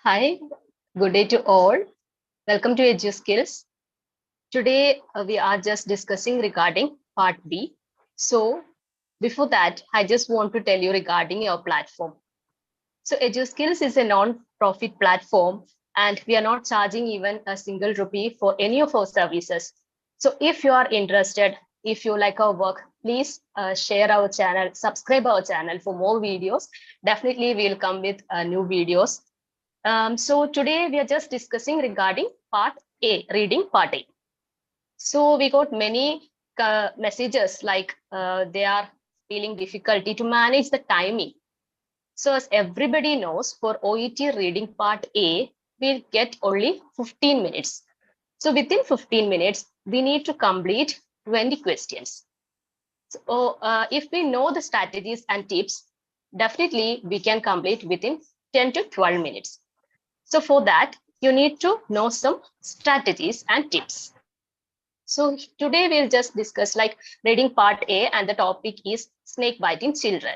Hi, good day to all. Welcome to EduSkills. Today we are just discussing regarding part B. So before that, I just want to tell you regarding your platform. So EduSkills is a non-profit platform and we are not charging even a single rupee for any of our services. So if you are interested, if you like our work, please share our channel, subscribe our channel for more videos. Definitely we'll come with new videos. So today we are just discussing regarding part A, reading part A. So we got many messages like they are feeling difficulty to manage the timing. So as everybody knows, for OET reading part A, we'll get only 15 minutes. So within 15 minutes, we need to complete 20 questions. So if we know the strategies and tips, definitely we can complete within 10 to 12 minutes. So for that, you need to know some strategies and tips. So today we'll just discuss like reading part A and the topic is snake biting children.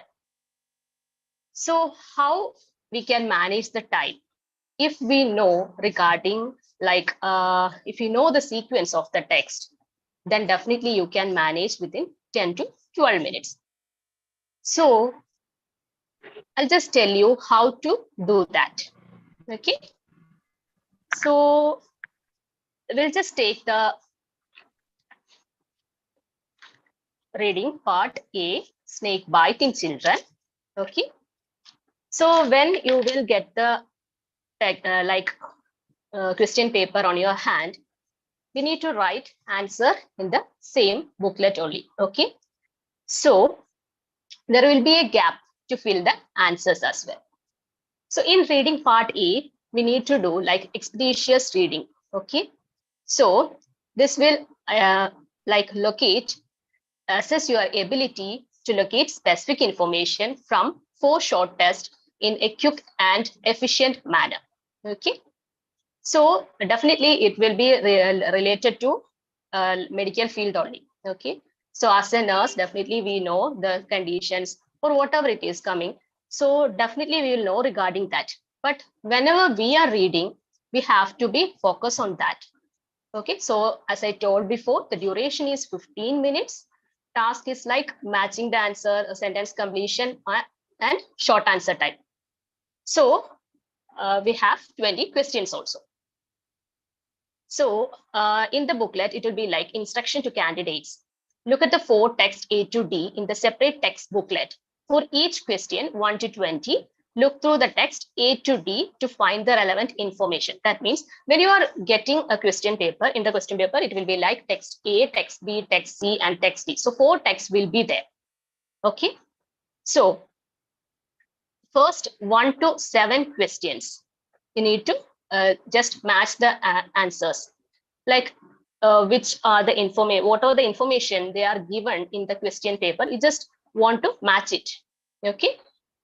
So how we can manage the time? If we know regarding like, if you know the sequence of the text, then definitely you can manage within 10 to 12 minutes. So I'll just tell you how to do that. Okay. So we'll just take the reading part A, snake biting children. Okay. So when you will get the question paper on your hand, we need to write answer in the same booklet only. Okay. So there will be a gap to fill the answers as well. So in reading part A, we need to do like expeditious reading. Okay. So this will assess your ability to locate specific information from 4 short tests in a quick and efficient manner. Okay. So definitely it will be related to medical field only. Okay. So as a nurse, definitely we know the conditions or whatever it is coming. So definitely we will know regarding that. But whenever we are reading, we have to be focused on that. Okay. So as I told before, the duration is 15 minutes. Task is like matching the answer, sentence completion, and short answer time. So we have 20 questions also. So in the booklet, it will be like instruction to candidates. Look at the 4 text A to D in the separate text booklet. For each question 1 to 20, look through the text A to D to find the relevant information. That means when you are getting a question paper, in the question paper, it will be like text A, text B, text C, and text D. So 4 texts will be there. Okay. So first 1 to 7 questions, you need to just match the answers. Like which are the information, what are the information they are given in the question paper, you just want to match it. Okay.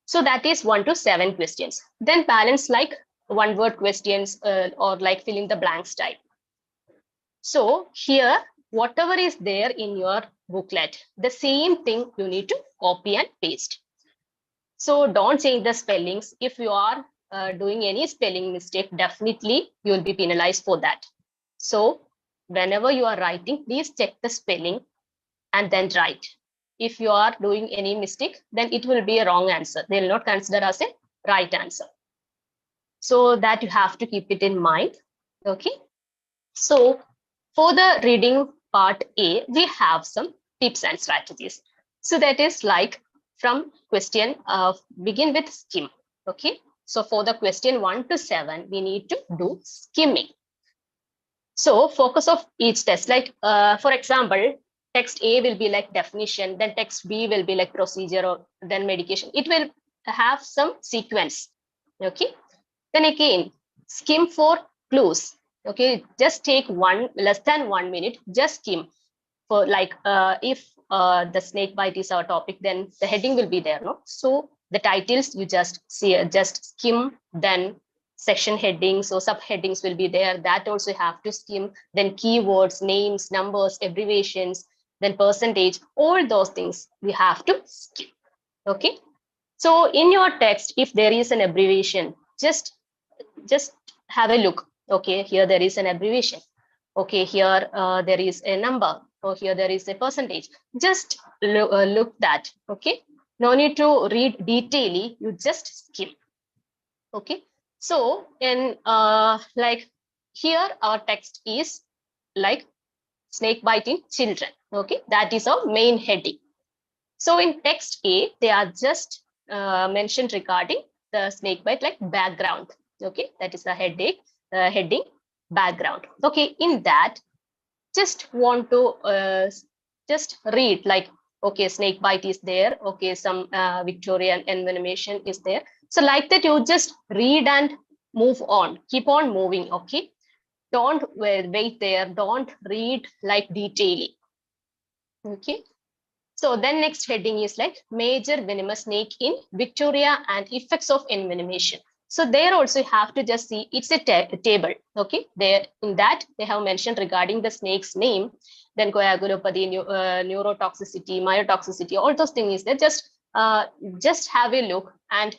So that is 1 to 7 questions. Then balance like 1 word questions or like fill in the blanks type. So here, whatever is there in your booklet, the same thing you need to copy and paste. So don't change the spellings. If you are doing any spelling mistake, definitely you will be penalized for that. So whenever you are writing, please check the spelling and then write. If you are doing any mistake, then it will be a wrong answer. They will not consider as a right answer. So that you have to keep it in mind. Okay. So for the reading part A, we have some tips and strategies. So that is like from question begin with skim. Okay. So for the question 1 to 7, we need to do skimming. So focus of each test, like for example, text A will be like definition, then text B will be like procedure or then medication. It will have some sequence. Okay. Then again, skim for clues. Okay. Just take less than 1 minute, just skim for like if the snake bite is our topic, then the heading will be there. No. So the titles you just see, just skim, then section headings or subheadings will be there. That also have to skim. Then keywords, names, numbers, abbreviations, then percentage, all those things we have to skim. Okay. So in your text, if there is an abbreviation, just just have a look. Okay, here there is an abbreviation. Okay, here there is a number, or here there is a percentage. Just look that. Okay, no need to read detailedly, you just skim. Okay, so in like here our text is like snake biting children. Okay, that is our main heading. So in text A, they are just mentioned regarding the snake bite, like background. Okay, that is the heading background. Okay, in that, just want to just read like, okay, snake bite is there. Okay, some Victorian envenomation is there. So like that, you just read and move on. Keep on moving. Okay, don't wait there. Don't read like detailing. Okay. So then next heading is like major venomous snake in Victoria and effects of envenomation. So there also you have to just see it's a table. Okay, there in that they have mentioned regarding the snake's name, then coagulopathy, neurotoxicity, myotoxicity, all those things is there. Just have a look, and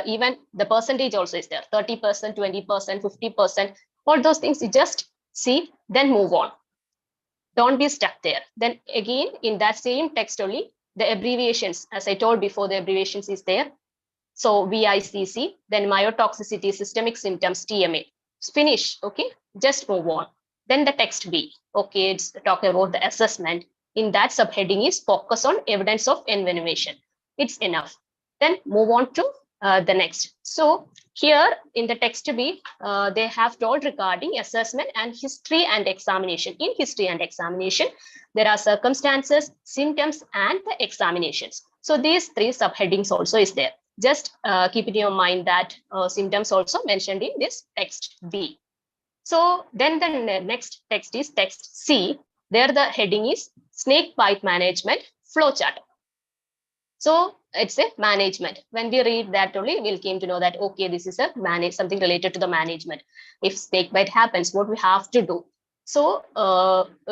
even the percentage also is there, 30%, 20%, 50%, all those things you just see, then move on. Don't be stuck there. Then again, in that same text only, the abbreviations, as I told before, the abbreviations is there. So VICC, then myotoxicity, systemic symptoms, TMA. Finish, okay? Just move on. Then the text B, okay, it's talking about the assessment. In that subheading is focus on evidence of envenomation. It's enough. Then move on to the next. So here in the text B, they have told regarding assessment and history and examination. In history and examination, there are circumstances, symptoms, and the examinations. So these three subheadings also is there. Just keep in your mind that symptoms also mentioned in this text B. So then the next text is text C. There the heading is snake bite management flowchart. So it's a management. When we read that only, we'll came to know that, okay, this is a something related to the management. If snake bite happens, what we have to do? So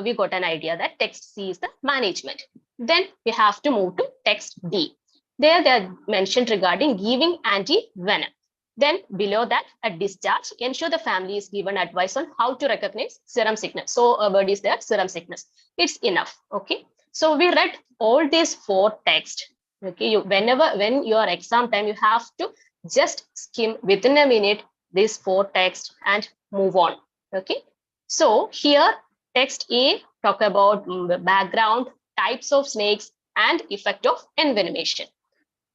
we got an idea that text C is the management. Then we have to move to text D. There they are mentioned regarding giving anti-venom. Then below that, at discharge, ensure the family is given advice on how to recognize serum sickness. So a word is there, serum sickness. It's enough. Okay. So we read all these four texts. Okay, when your exam time, you have to just skim within a minute these four texts and move on. Okay, so here text A talk about the background, types of snakes, and effect of envenomation.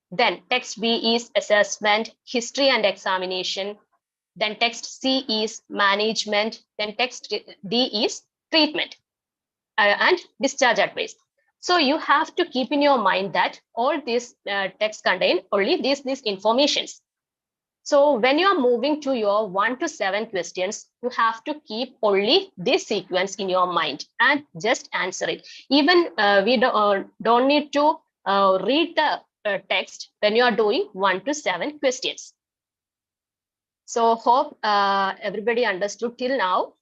Then text B is assessment, history and examination. Then text C is management. Then text D is treatment and discharge advice. So you have to keep in your mind that all these texts contain only these informations. So when you are moving to your 1 to 7 questions, you have to keep only this sequence in your mind and just answer it. Even we don't need to read the text when you are doing 1 to 7 questions. So hope everybody understood till now.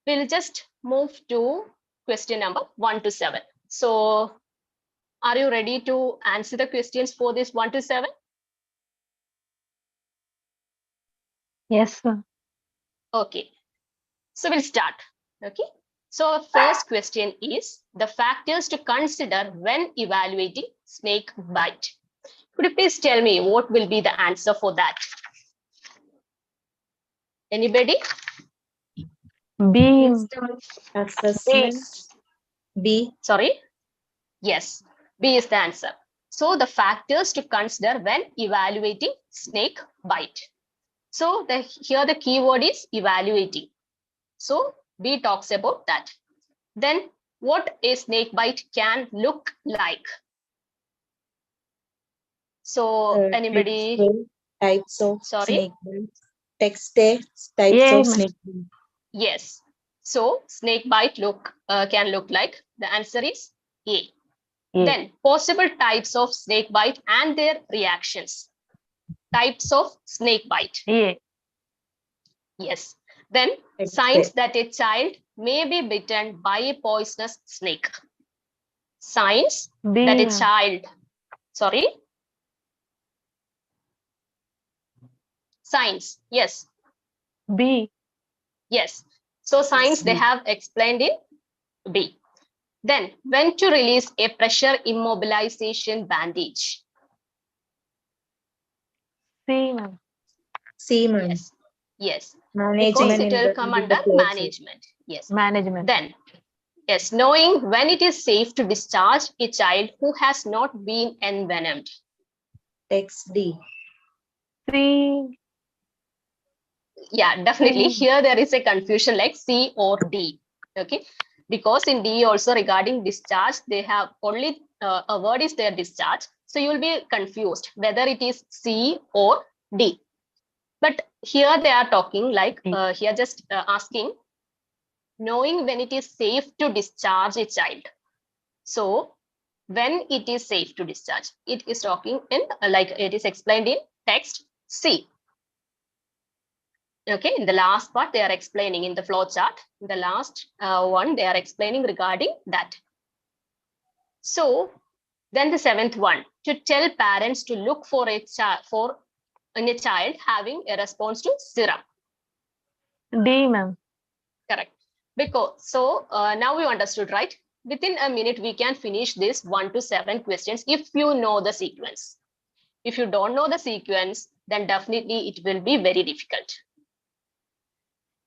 We'll just move to question number 1 to 7. So are you ready to answer the questions for this 1 to 7? Yes, sir. Okay. So we'll start. Okay. So first question is the factors to consider when evaluating snake bite. Could you please tell me what will be the answer for that? Anybody? B. Assessment. B. Sorry? Yes, B is the answer. So the factors to consider when evaluating snake bite. So here the keyword is evaluating. So B talks about that. Then what a snake bite can look like. So anybody? Types of Sorry? snake bites. Text A, types of snake bites. Yes. So snake bite can look like. The answer is A. Then possible types of snake bite and their reactions. Types of snake bite. Yes. Then signs that a child may be bitten by a poisonous snake. Signs that a child, sorry? Science. Yes. B. Yes. So science they B. have explained in B. Then when to release a pressure immobilization bandage? C, ma'am. C, ma'am. Yes. Yes. Because Management it in will the come with the under clothes. management. Yes. Management. Then, yes, knowing when it is safe to discharge a child who has not been envenomed. Text D. C. Yeah, definitely. C. Here there is a confusion like C or D. Okay. Because in D also regarding discharge, they have only a word is there discharge. So you will be confused whether it is C or D. But here they are talking like here just asking knowing when it is safe to discharge a child. So when it is safe to discharge, it is talking in like it is explained in text C. Okay, in the last part they are explaining in the flow chart. In the last one they are explaining regarding that. So then the seventh one, to tell parents to look for a child in a child having a response to serum. D, ma'am. Correct. Because so now we understood, right? Within a minute we can finish this 1 to 7 questions if you know the sequence. If you don't know the sequence, then definitely it will be very difficult.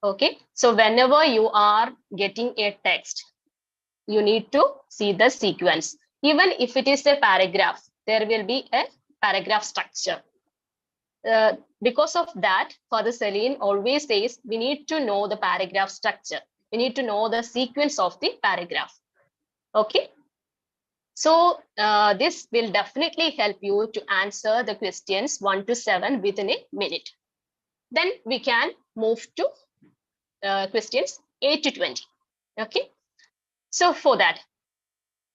Okay, so whenever you are getting a text, you need to see the sequence. Even if it is a paragraph, there will be a paragraph structure. Because of that, Father Saleen always says we need to know the paragraph structure. We need to know the sequence of the paragraph. Okay. So this will definitely help you to answer the questions 1 to 7 within a minute. Then we can move to questions 8 to 20. Okay. So for that,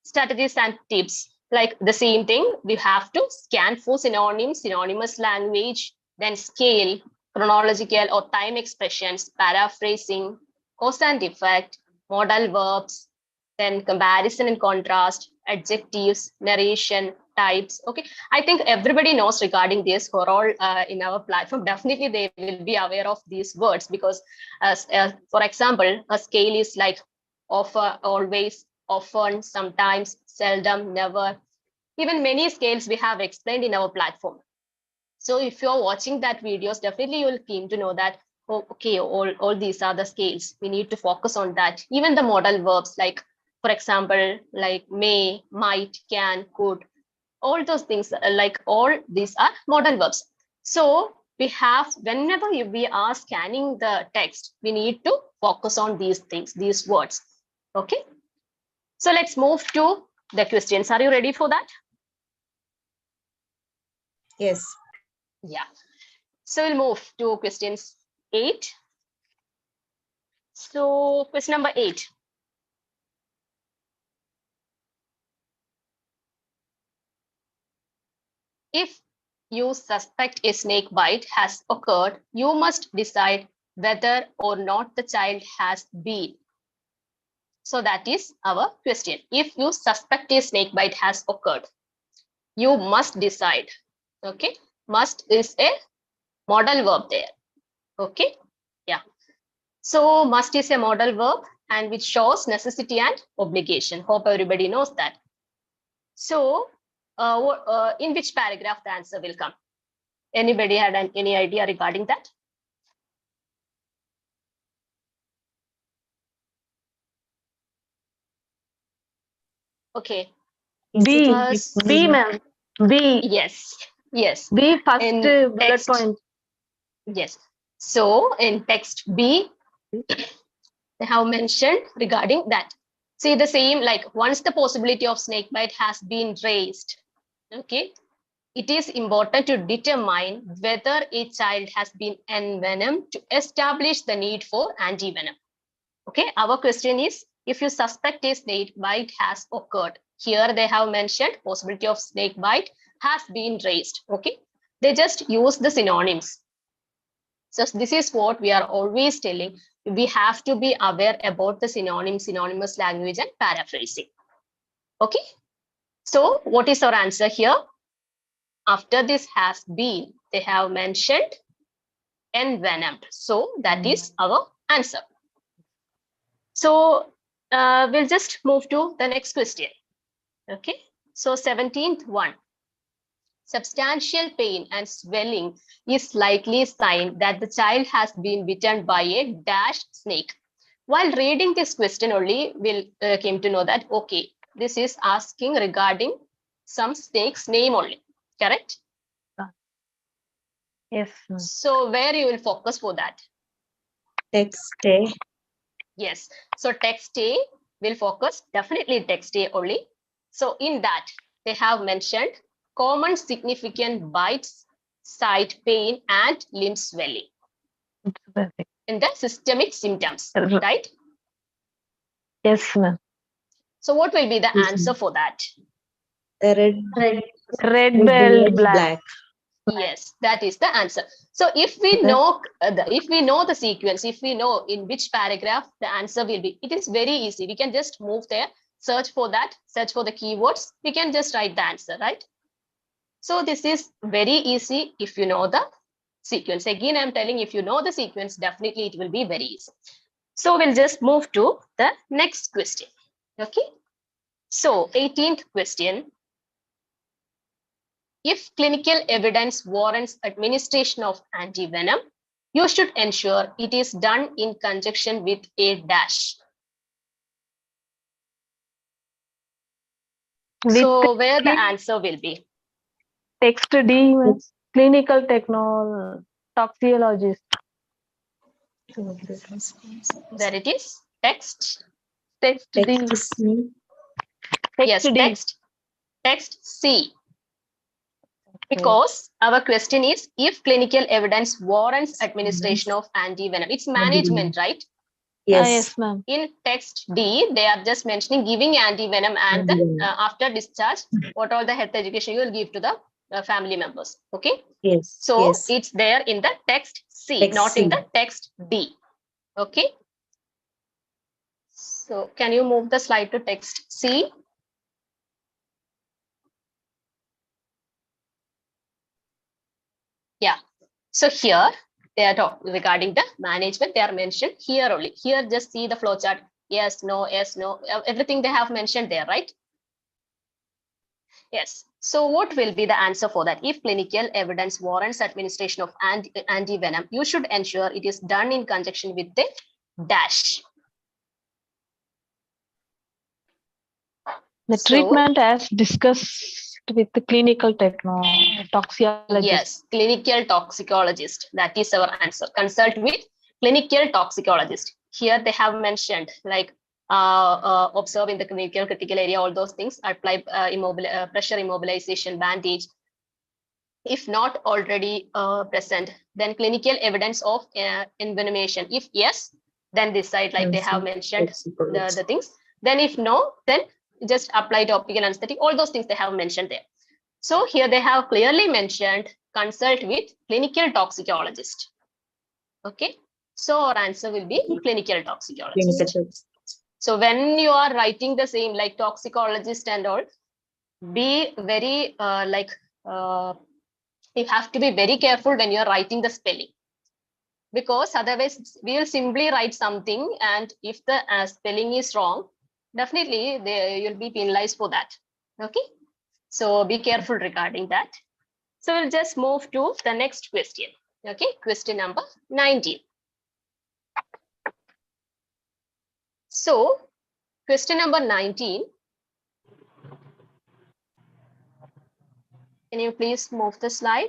strategies and tips, like the same thing, we have to scan for synonyms, synonymous language, then scale, chronological or time expressions, paraphrasing, cause and effect, modal verbs, then comparison and contrast, adjectives, narration, types. Okay, I think everybody knows regarding this for all in our platform. Definitely they will be aware of these words because for example, a scale is like offer, always, often, sometimes, seldom, never. Even many scales we have explained in our platform. So if you're watching that videos, definitely you'll keen to know that, oh, okay, all these are the scales. We need to focus on that. Even the modal verbs, like, for example, like may, might, can, could, all those things, like all these are modal verbs. So we have, whenever we are scanning the text, we need to focus on these things, these words. Okay. So let's move to the questions. Are you ready for that? Yes. Yeah. So we'll move to questions 8. So question number 8. If you suspect a snake bite has occurred, you must decide whether or not the child has been. So that is our question. If you suspect a snake bite has occurred, you must decide. Okay. Must is a modal verb there. Okay. Yeah. So must is a modal verb and which shows necessity and obligation. Hope everybody knows that. So in which paragraph the answer will come? Anybody had any idea regarding that? Okay. B. First, B, ma'am. B. yes. Yes. B, first In bullet text, point. yes. So in text B, they have mentioned regarding that. See the same, like once the possibility of snake bite has been raised, okay, it is important to determine whether a child has been envenomed to establish the need for antivenom. Okay, our question is, if you suspect a snake bite has occurred, here they have mentioned possibility of snake bite has been raised. Okay, they just use the synonyms. So this is what we are always telling. We have to be aware about the synonyms, synonymous language and paraphrasing. Okay, so what is our answer here? After this has been, they have mentioned envenomed. So that is our answer. So we'll just move to the next question. Okay. So 17th one. Substantial pain and swelling is likely sign that the child has been bitten by a dash snake. While reading this question only, we'll came to know that, okay, this is asking regarding some snake's name only, correct? Yes, ma'am. So where you will focus for that? Text A. Yes. So text A will focus definitely text A only. So in that they have mentioned common significant bites, side pain, and limb swelling It's perfect. in the systemic symptoms, R- right? Yes, ma'am. So what will be the Yes, answer ma'am. for that? The red Red belt black. black. Yes, that is the answer. So if we Okay. know the sequence, if we know in which paragraph the answer will be, it is very easy. We can just move there, search for that, search for the keywords. We can just write the answer, right? So this is very easy if you know the sequence. Again, I'm telling, if you know the sequence, definitely it will be very easy. So we'll just move to the next question. Okay. So 18th question. If clinical evidence warrants administration of antivenom, you should ensure it is done in conjunction with a dash. So where the answer will be? Text D, ma'am. Clinical toxicologist. There it is. Text. Text D. Text C. Yes, D. text C. Because our question is, if clinical evidence warrants administration of antivenom, it's management, right? Yes. Yes, ma'am. In text D, they are just mentioning giving antivenom, and then after discharge, what all the health education you will give to the family members. Okay. Yes. So yes. it's there in the text C, Text not in C. the text D. Okay. So can you move the slide to text C? Yeah. So here they are talking regarding the management. They are mentioned here only. Here just see the flow chart. Yes, no, everything they have mentioned there, right? Yes. So what will be the answer for that? If clinical evidence warrants administration of antivenom, you should ensure it is done in conjunction with the dash. The So, treatment as discussed with the clinical toxicologist. yes, clinical toxicologist. That is our answer. Consult with clinical toxicologist. Here they have mentioned like observe in the clinical critical area, all those things, apply pressure immobilization, bandage. If not already present, then clinical evidence of envenomation. If yes, then decide, like they have mentioned the things. Then if no, then just apply topical anesthetic, all those things they have mentioned there. So here they have clearly mentioned consult with clinical toxicologist. Okay, so our answer will be clinical toxicologist. So when you are writing the same like toxicologist and all, be very you have to be very careful when you're writing the spelling, because otherwise we will simply write something, and if the spelling is wrong, definitely you'll be penalized for that. Okay, so be careful regarding that. So we'll just move to the next question. Okay, question number 19. So question number 19, can you please move the slide?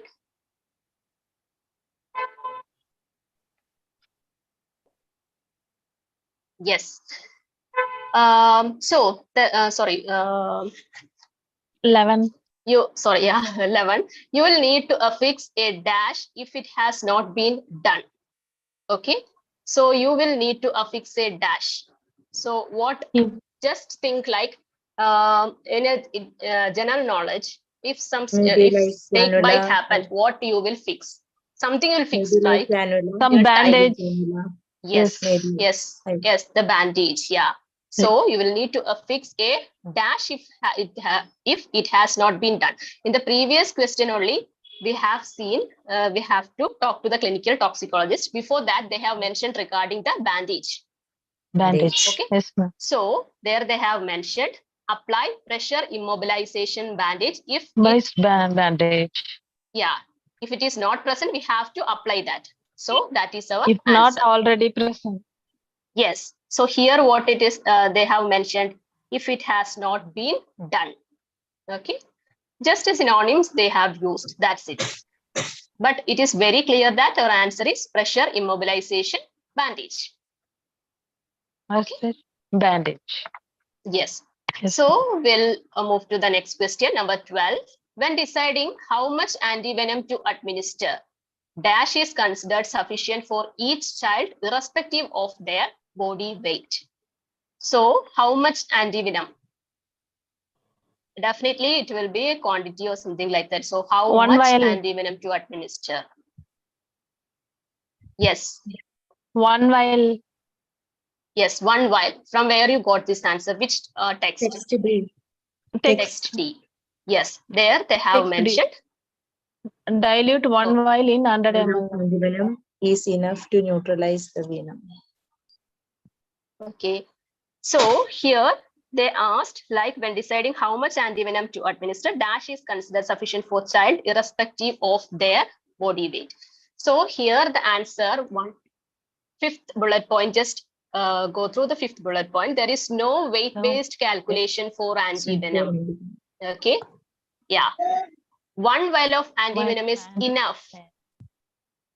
Yes. So the sorry, 11. 11. You will need to affix a dash if it has not been done. Okay, so you will need to affix a dash. So what? Just think like in a general knowledge, if some if snake bite happened, what you will fix? Something you will fix, right? Some bandage. Yes, yes, the bandage. Yeah. So you will need to affix a dash if it has not been done. In the previous question only, we have seen, we have to talk to the clinical toxicologist. Before that, they have mentioned regarding the bandage. Bandage. Okay. Yes, ma'am. So there they have mentioned apply pressure immobilization bandage if Bandage. yeah, if it is not present, we have to apply that. So that is our If answer. not already present. Yes. So here what it is, they have mentioned if it has not been done. Okay. Just as synonyms they have used. That's it. But it is very clear that our answer is pressure immobilization bandage. Okay. Bandage. Yes. Yes, So we'll move to the next question, number 12. When deciding how much antivenom to administer, dash is considered sufficient for each child irrespective of their body weight. So how much antivenom? Definitely it will be a quantity or something like that. So how One much vial. antivenom to administer? Yes. One vial. Yes, one vial. From where you got this answer? Which text? Text B. Text D. Yes, there they have Text D. mentioned. Dilute one vial in 100 ml. Antivenom is enough to neutralize the venom. Okay. So here they asked, like when deciding how much antivenom to administer, dash is considered sufficient for child irrespective of their body weight. So here the answer, fifth bullet point, just go through the fifth bullet point. There is no weight-based calculation for antivenom. Okay. Yeah. One vial of antivenom is enough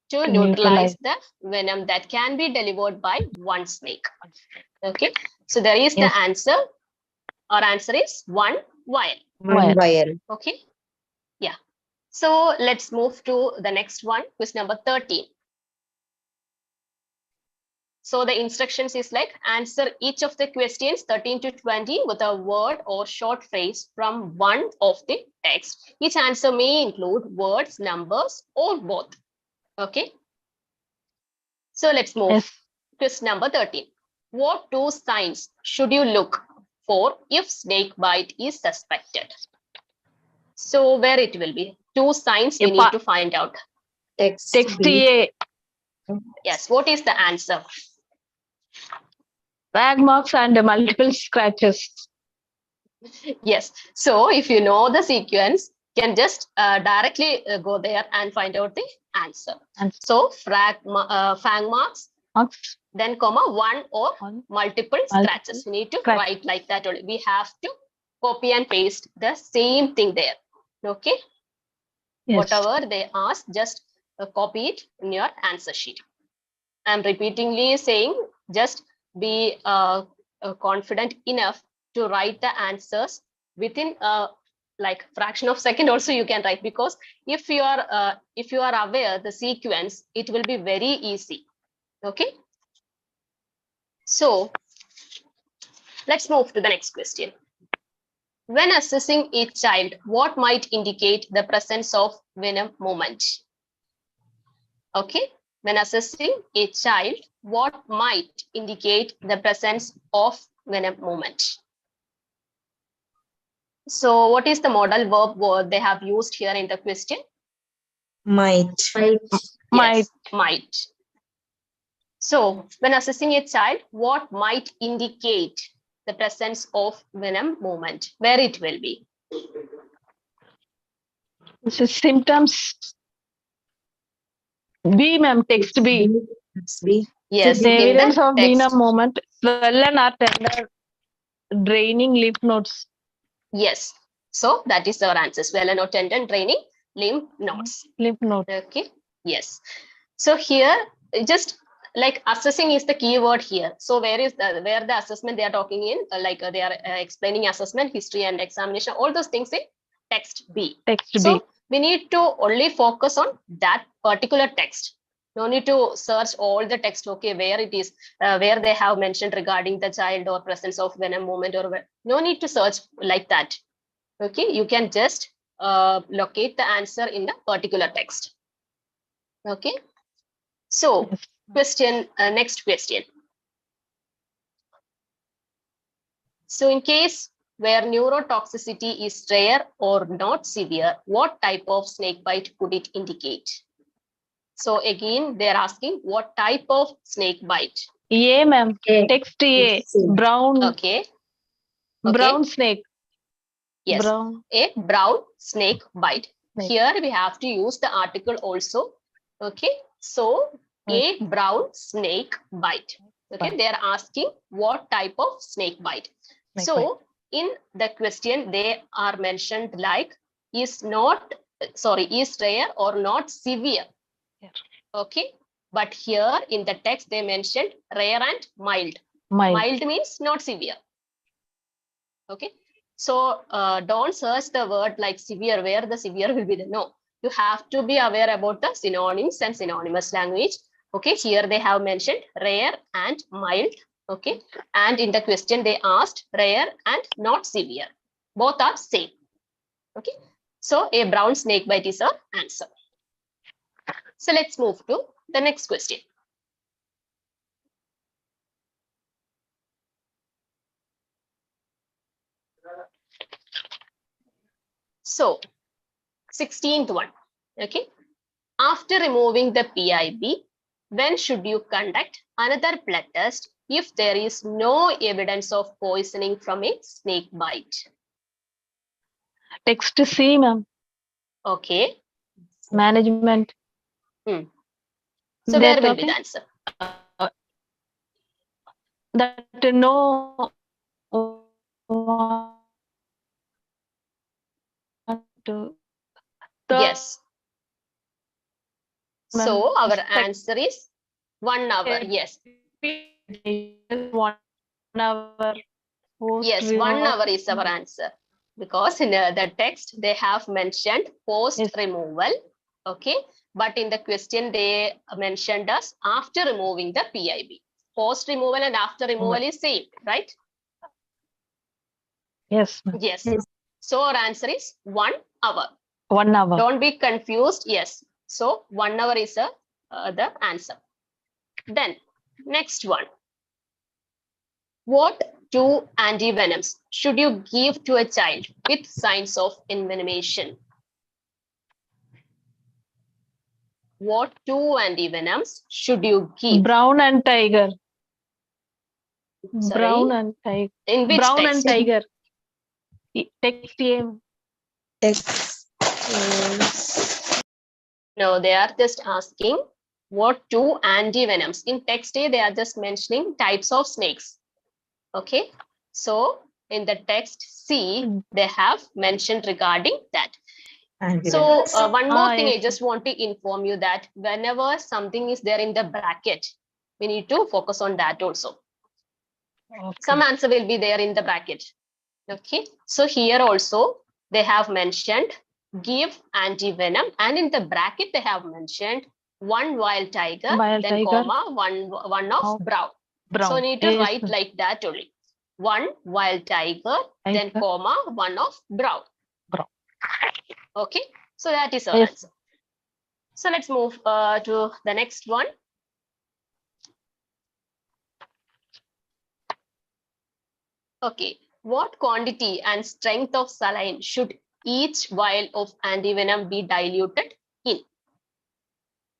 to neutralize the venom that can be delivered by one snake. Okay. So there is the answer. Our answer is one vial. One vial. Okay. Yeah. So let's move to the next one, question number 13. So the instructions is like answer each of the questions 13 to 20 with a word or short phrase from one of the text. Each answer may include words, numbers, or both. Okay. So let's move. Yes. Question number 13. What two signs should you look for if snake bite is suspected? So where it will be? Two signs we need to find out. Text A. Yes. What is the answer? Rag marks and multiple scratches. Yes. So if you know the sequence, you can just directly go there and find out the answer. So fang marks, then comma one or multiple scratches. We need to write like that only. We have to copy and paste the same thing there. Okay. Yes. Whatever they ask, just copy it in your answer sheet. I'm repeatedly saying, just be confident enough to write the answers within like fraction of second. Also you can write, because if you are aware the sequence, it will be very easy. Okay. So let's move to the next question. When assessing a child, what might indicate the presence of venom movement? Okay. When assessing a child, what might indicate the presence of venom movement? So what is the modal verb word they have used here in the question? Might. Yes, might. So when assessing a child, what might indicate the presence of venom movement? Where it will be? This is symptoms. B, ma'am, text B. Yes, the evidence of text. venom movement, swollen or tender, draining lymph nodes. Yes. So that is our answer. Swollen or tender, draining lymph nodes. Lymph node. Okay. Yes. So here, just like assessing is the key word here. So where the assessment they are talking in, they are explaining assessment, history and examination, all those things in text B. So we need to only focus on that particular text. No need to search all the text, okay, where it is, where they have mentioned regarding the child or presence of venom movement, or no need to search like that. Okay, you can just locate the answer in the particular text. Okay. So question, next question. So in case where neurotoxicity is rare or not severe, what type of snake bite could it indicate? So again, they're asking what type of snake bite. A, ma'am. A. Text A. C. Brown. Okay. Brown snake. Yes. Brown. A brown snake bite. Snake. Here we have to use the article also. Okay. So a brown snake bite. Okay. Bite. They are asking what type of snake bite. Snake So in the question, they are mentioned like is rare or not severe. Yeah. Okay. But here in the text, they mentioned rare and mild. Mild. Mild means not severe. Okay. So don't search the word like severe, where the severe will be the no. You have to be aware about the synonyms and synonymous language. Okay, here they have mentioned rare and mild. Okay, and in the question they asked rare and not severe. Both are same. Okay, so a brown snake bite is our answer. So let's move to the next question. So 16th one. Okay, after removing the PIB, when should you conduct another blood test if there is no evidence of poisoning from a snake bite? Text C, ma'am. Okay. Management. So where will be the answer? That no. Yes. So our answer is 1 hour. Yes. 1 hour. Yes, 1 hour is our answer. Because in the text, they have mentioned post removal. Okay. But in the question, they mentioned us after removing the PIB. Post removal and after removal is same, right? Yes. Yes. So our answer is 1 hour. 1 hour. Don't be confused. Yes. So 1 hour is the answer. Then next one. What 2 antivenoms should you give to a child with signs of envenomation? What 2 antivenoms should you give? Brown and tiger. Sorry? Brown and tiger. In which Brown text? and tiger. Text A. Text. No, they are just asking what 2 antivenoms. In text A, they are just mentioning types of snakes. Okay. So in the text C, they have mentioned regarding that. So one more thing, I just want to inform you that whenever something is there in the bracket, we need to focus on that also. Okay. Some answer will be there in the bracket. Okay. So here also they have mentioned give antivenom, and in the bracket they have mentioned 1 wild tiger, then comma one of brown. So you need to write like that only. 1 wild tiger, then comma 1 of brown. Okay. So that is our answer. So let's move to the next one. Okay. What quantity and strength of saline should each vial of antivenom be diluted in?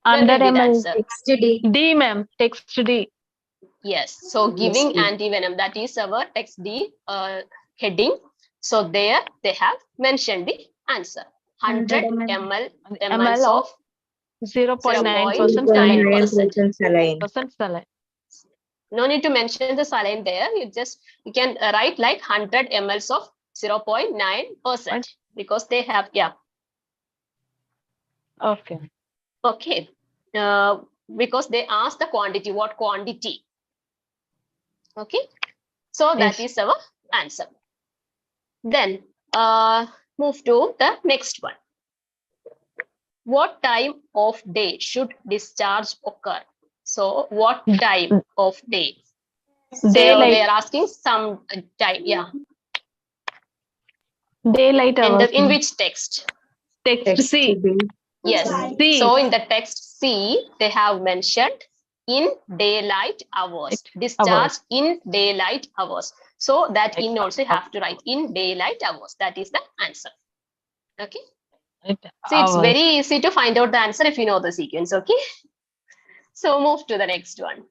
100 ml. Text D. D, ma'am. Text D. Yes. So giving antivenom, that is our text D heading. So there they have mentioned the answer. 100 ml of 0.9% saline. No need to mention the saline there. You can write like 100 ml of 0.9% because they have, yeah. Okay. Okay. Because they asked the quantity, what quantity? Okay. So that is our answer. Then move to the next one. What time of day should discharge occur? So what time of day? Daylight. So they are asking some time. Yeah. Daylight hours. In which text? Text C. Yes. C. So in the text C, they have mentioned in daylight hours. Right. Discharge Hours. in daylight hours. So that Right. in also have to write in daylight hours. That is the answer. Okay. Right. So it's Hours. very easy to find out the answer if you know the sequence. Okay. So move to the next one.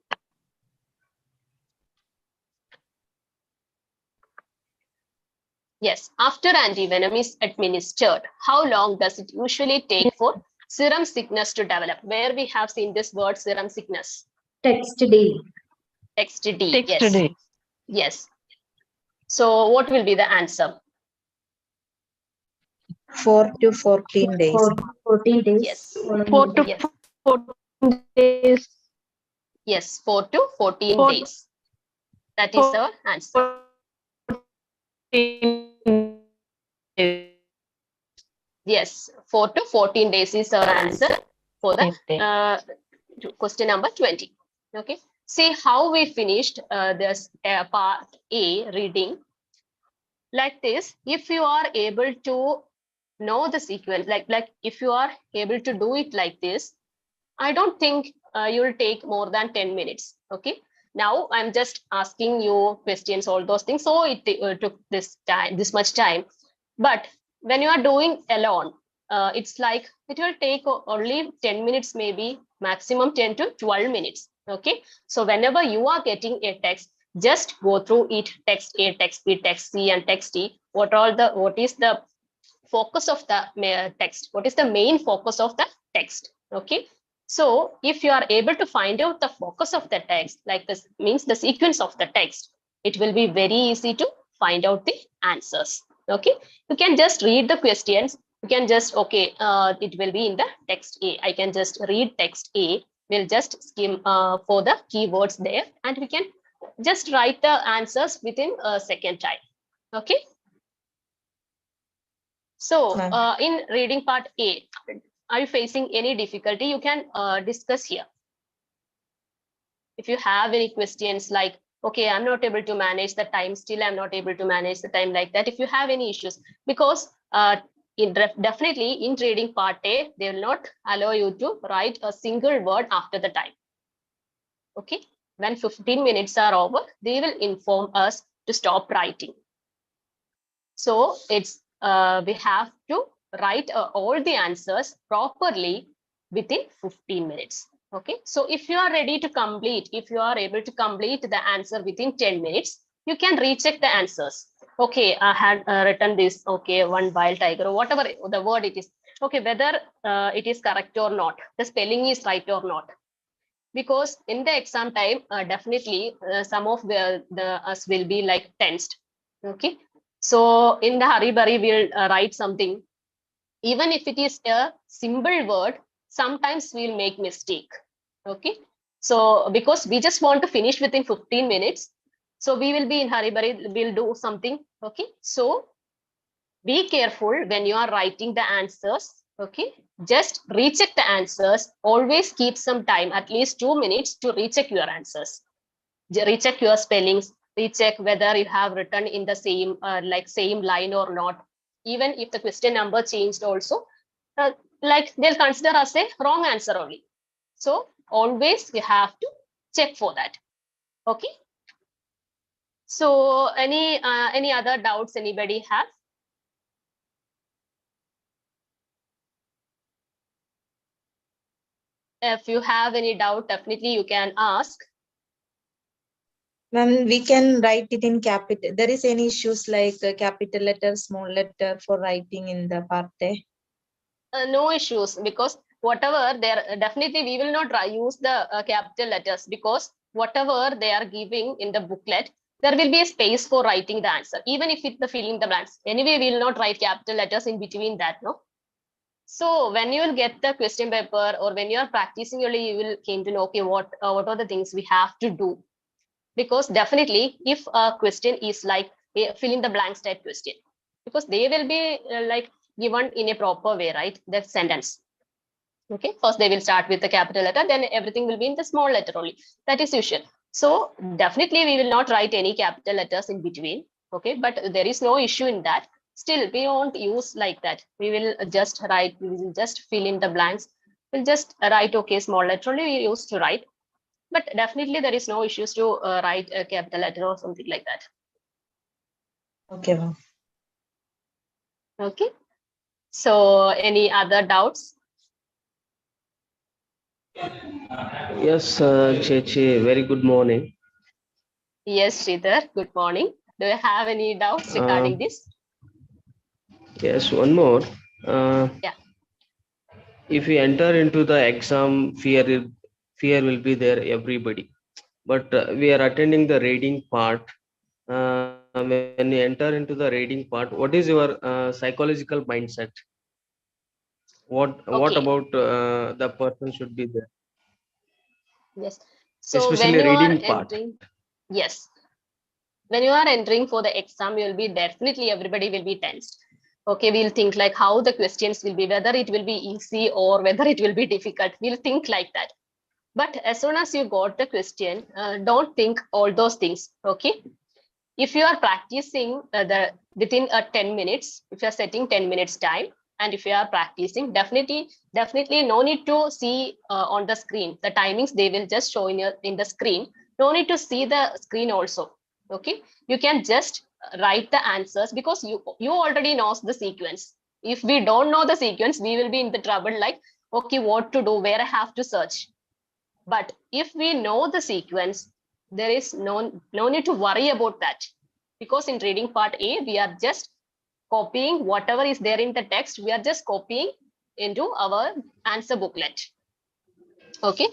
Yes, after antivenom is administered, how long does it usually take for serum sickness to develop? Where we have seen this word serum sickness? Text D. Text D. Text Yes. day. Yes. So what will be the answer? 4 to 14 days. 14 days. Yes. 4 to Yes. 14 days. Yes, 4 to 14 4 days. That is our answer. 14 days. Yes, 4 to 14 days is our answer for the question number 20. Okay. See how we finished this part A reading. Like this, if you are able to know the sequence, like if you are able to do it like this, I don't think you will take more than 10 minutes. Okay. Now I'm just asking you questions, all those things. So it took this much time. But when you are doing alone, it's like it will take only 10 minutes, maybe maximum 10 to 12 minutes. Okay. So whenever you are getting a text, just go through it, text A, text B, text C, and text D. What is the focus of the text? What is the main focus of the text? Okay. So if you are able to find out the focus of the text, like this means the sequence of the text, it will be very easy to find out the answers. Okay. You can just read the questions. You can just, okay, it will be in the text A. I can just read text A. We'll just skim for the keywords there, and we can just write the answers within a second time. Okay. So in reading part A, are you facing any difficulty? You can discuss here. If you have any questions like, okay, I'm not able to manage the time, still I'm not able to manage the time, like that. If you have any issues, because definitely in reading part A, they will not allow you to write a single word after the time. Okay. When 15 minutes are over, they will inform us to stop writing. So it's we have to write all the answers properly within 15 minutes. Okay. So if you are ready to complete, if you are able to complete the answer within 10 minutes, you can recheck the answers. Okay, I had written this, okay, one wild tiger, or whatever the word it is. Okay, whether it is correct or not, the spelling is right or not. Because in the exam time, definitely some of the us will be like tensed. Okay. So in the hurry burry, we'll write something. Even if it is a simple word, sometimes we'll make mistake. Okay. So because we just want to finish within 15 minutes, so we will be in hurry burry, we'll do something. Okay. So be careful when you are writing the answers. Okay. Just recheck the answers. Always keep some time, at least 2 minutes, to recheck your answers. Recheck your spellings, recheck whether you have written in the same same line or not. Even if the question number changed also, like they'll consider as a wrong answer only. So always you have to check for that. Okay. So any other doubts anybody have? If you have any doubt, definitely you can ask. Ma'am, we can write it in capital. There is any issues like capital letter, small letter for writing in the part A? No issues, because whatever there, definitely we will not use the capital letters, because whatever they are giving in the booklet, there will be a space for writing the answer, even if it's the filling the blanks. Anyway, we will not write capital letters in between that, no? So when you will get the question paper, or when you are practicing, you will came to know, okay, what are the things we have to do. Because definitely if a question is like a fill in the blanks type question, because they will be like given in a proper way, right? That sentence. Okay, first they will start with the capital letter, then everything will be in the small letter only. That is usual. So definitely we will not write any capital letters in between. Okay, but there is no issue in that. Still, we won't use like that. We will just we will just fill in the blanks. We'll just write, okay, small letter only we used to write. but definitely there is no issues to write a capital letter or something like that. Okay, ma'am. Okay. So any other doubts? Yes, Chechi, very good morning. Yes, Sridhar, good morning. Do you have any doubts regarding this? Yes, one more. Yeah. If we enter into the exam, fear will be there, everybody. But we are attending the reading part. When you enter into the reading part, what is your psychological mindset? What Okay. about the person should be there, Yes. So when especially you are reading part? entering, yes, when you are entering for the exam, you will be definitely everybody will be tensed. Okay, we'll think like how the questions will be, whether it will be easy or whether it will be difficult. We'll think like that. But as soon as you got the question, don't think all those things. Okay. If you are practicing the within 10 minutes, if you are setting 10 minutes time, and if you are practicing, definitely no need to see on the screen the timings. They will just show in the screen. No need to see the screen also. Okay, you can just write the answers, because you already knows the sequence. If we don't know the sequence, we will be in the trouble, like, okay, what to do, where I have to search. But if we know the sequence, there is no need to worry about that, because in reading part A, we are just copying whatever is there in the text. We are just copying into our answer booklet. Okay,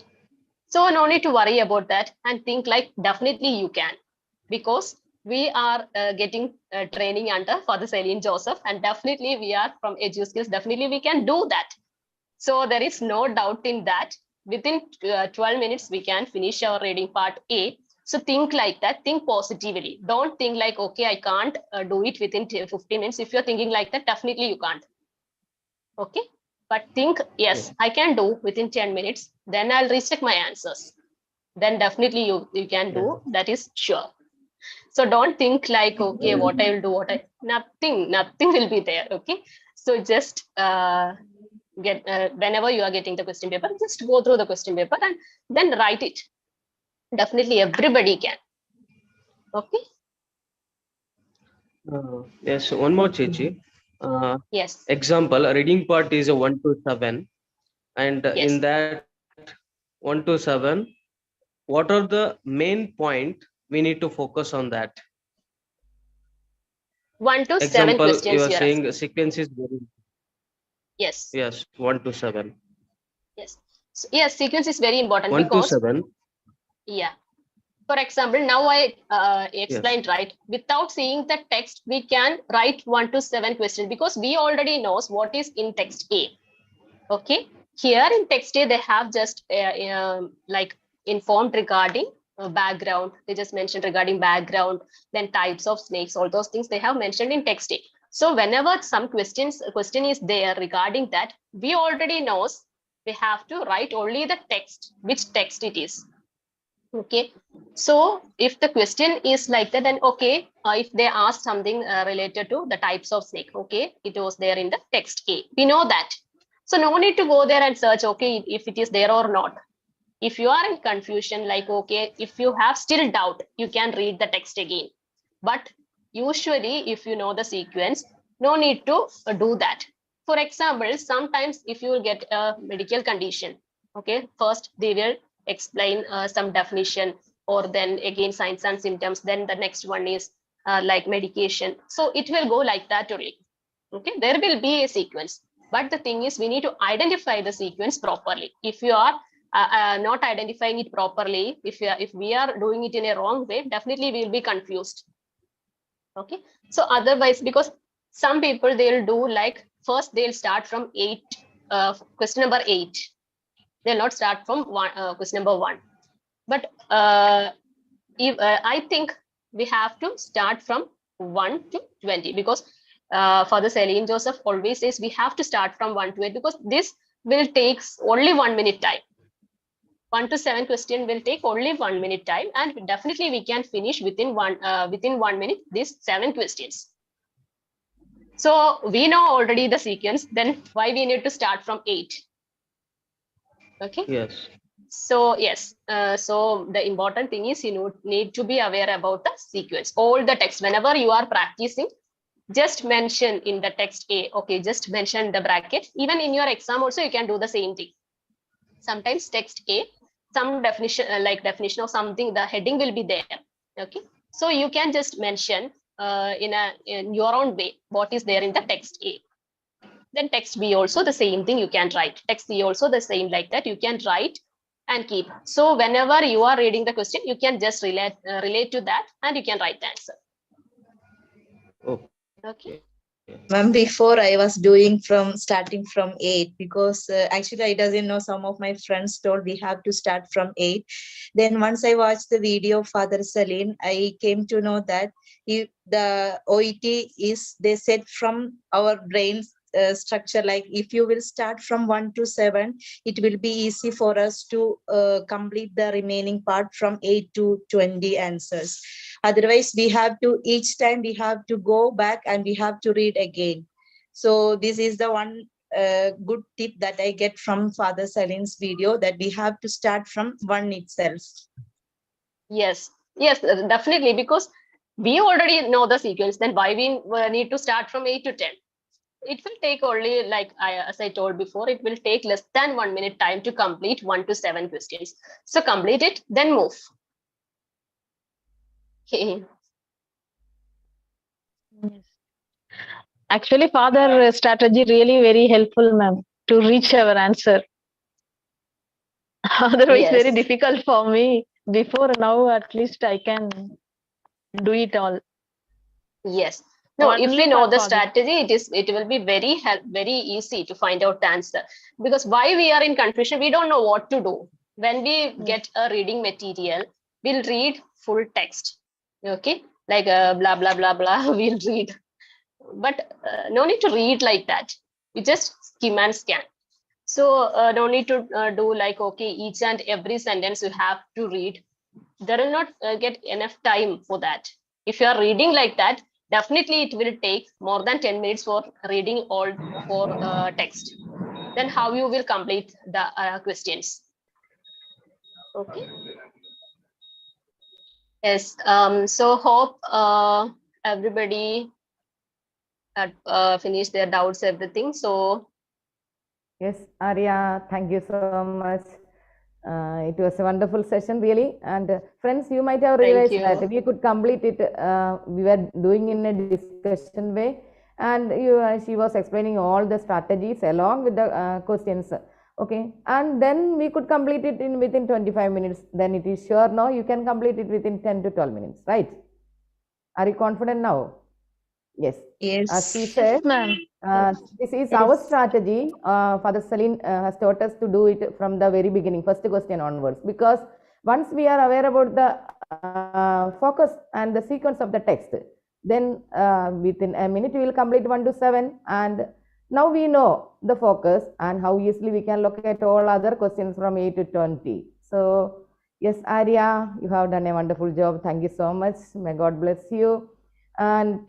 so no need to worry about that, and think like definitely you can, because we are getting training under Father Saleen Joseph, and definitely we are from EduSkills. Definitely we can do that. So there is no doubt in that. Within 12 minutes, we can finish our reading part A. So think like that, think positively. Don't think like, okay, I can't do it within 15 minutes. If you're thinking like that, definitely you can't. Okay. But think, yes, I can do within 10 minutes. Then I'll recheck my answers. Then definitely you can do. That is sure. So don't think like, okay, what I will do, nothing will be there. Okay. So just get whenever you are getting the question paper, just go through the question paper and then write it. Definitely everybody can. Okay. Yes, one more, Chechi. Yes. Example, a reading part is a 1 to 7, and in Yes. that 1 to 7, what are the main point we need to focus on that? 1 to 7 Example, you questions are you are saying asking. sequence is very, Yes. yes, 1 to 7. Yes. So, yes, sequence is very important, 1 to because 7, yeah. For example, now I yes, explained, right? Without seeing the text, we can write 1 to 7 questions, because we already knows what is in text A. Okay. Here in text A, they have just like informed regarding background. They just mentioned regarding background, then types of snakes, all those things they have mentioned in text A. So whenever some question is there regarding that, we already knows we have to write only the text, which text it is. Okay. So if the question is like that, then okay, if they ask something related to the types of snake, okay, it was there in the text A. We know that. So no need to go there and search, okay, if it is there or not. If you are in confusion, like, okay, if you have still doubt, you can read the text again. But usually, if you know the sequence, no need to do that. For example, sometimes if you will get a medical condition, okay, first they will explain some definition, or then again signs and symptoms. Then the next one is like medication. So it will go like that only. Okay, there will be a sequence. But the thing is, we need to identify the sequence properly. If you are not identifying it properly, if we are doing it in a wrong way, definitely we will be confused. Okay, so otherwise, because some people, they'll do like, first they'll start from 8, question number 8. They'll not start from question number 1. But I think we have to start from 1 to 20, because Father Saleen Joseph always says we have to start from 1 to 8, because this will take only 1 minute time. 1 to 7 question will take only 1 minute time, and definitely we can finish within 1 minute these 7 questions. So we know already the sequence, then why we need to start from 8? Okay. yes. So yes, so the important thing is you need to be aware about the sequence. All the text, whenever you are practicing, just mention in the text A, okay, just mention the bracket. Even in your exam also, you can do the same thing. Sometimes text A, some definition, like definition of something, the heading will be there, okay? So you can just mention in your own way what is there in the text A. Then text B also the same thing you can write. Text C also the same like that you can write and keep. So whenever you are reading the question, you can just relate to that and you can write the answer. Okay. Ma'am, before I was doing starting from 8 because actually I doesn't know, some of my friends told we have to start from 8. Then once I watched the video of Father Saleen, I came to know that if the OET is, they said from our brains structure, like if you will start from 1 to 7, it will be easy for us to complete the remaining part from 8 to 20 answers. Otherwise, we have to, each time we have to go back and we have to read again. So this is the one good tip that I get from Father Saleen's video, that we have to start from 1 itself. Yes, yes, definitely, because we already know the sequence, then why we need to start from 8 to 10? It will take only, like as I told before, it will take less than 1 minute time to complete 1 to 7 questions. So complete it, then move. Okay. Yes. Actually, father strategy really very helpful, ma'am, to reach our answer. Otherwise, very Yes. difficult for me. Before now, at least I can do it all. Yes. No, if Only we know for the father. strategy, it will be very easy to find out the answer. Because why we are in confusion, we don't know what to do. When we get a reading material, we'll read full text. Okay, like blah blah blah blah. We'll read, but no need to read like that. You just skim and scan. So no need to do like, okay, each and every sentence you have to read. There will not get enough time for that. If you are reading like that, definitely it will take more than 10 minutes for reading all for text. Then how you will complete the questions? Okay. Yes. So hope everybody had finished their doubts, everything. So yes, Arya, thank you so much. It was a wonderful session, really. And friends, you might have realized that we could complete it. We were doing in a discussion way, and she was explaining all the strategies along with the questions. Okay, and then we could complete it within 25 minutes. Then it is sure now you can complete it within 10 to 12 minutes, right? Are you confident now? Yes. Yes. As she said, Ma'am. this is our strategy. Father Saleen has taught us to do it from the very beginning, first question onwards, because once we are aware about the focus and the sequence of the text, then within a minute we will complete 1 to 7, and now we know the focus and how easily we can look at all other questions from 8 to 20. So yes, Arya, you have done a wonderful job. Thank you so much. May God bless you. And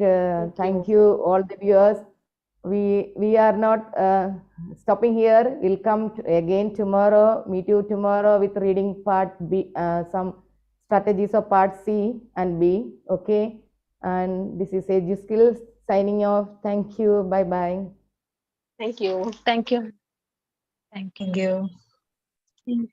thank you all the viewers. We are not stopping here. We'll come again tomorrow, meet you tomorrow with reading part B, some strategies of part C and B. Okay, and this is EduSkills signing off. Thank you. Bye bye. thank you. Thank you. Thank you. Thank you.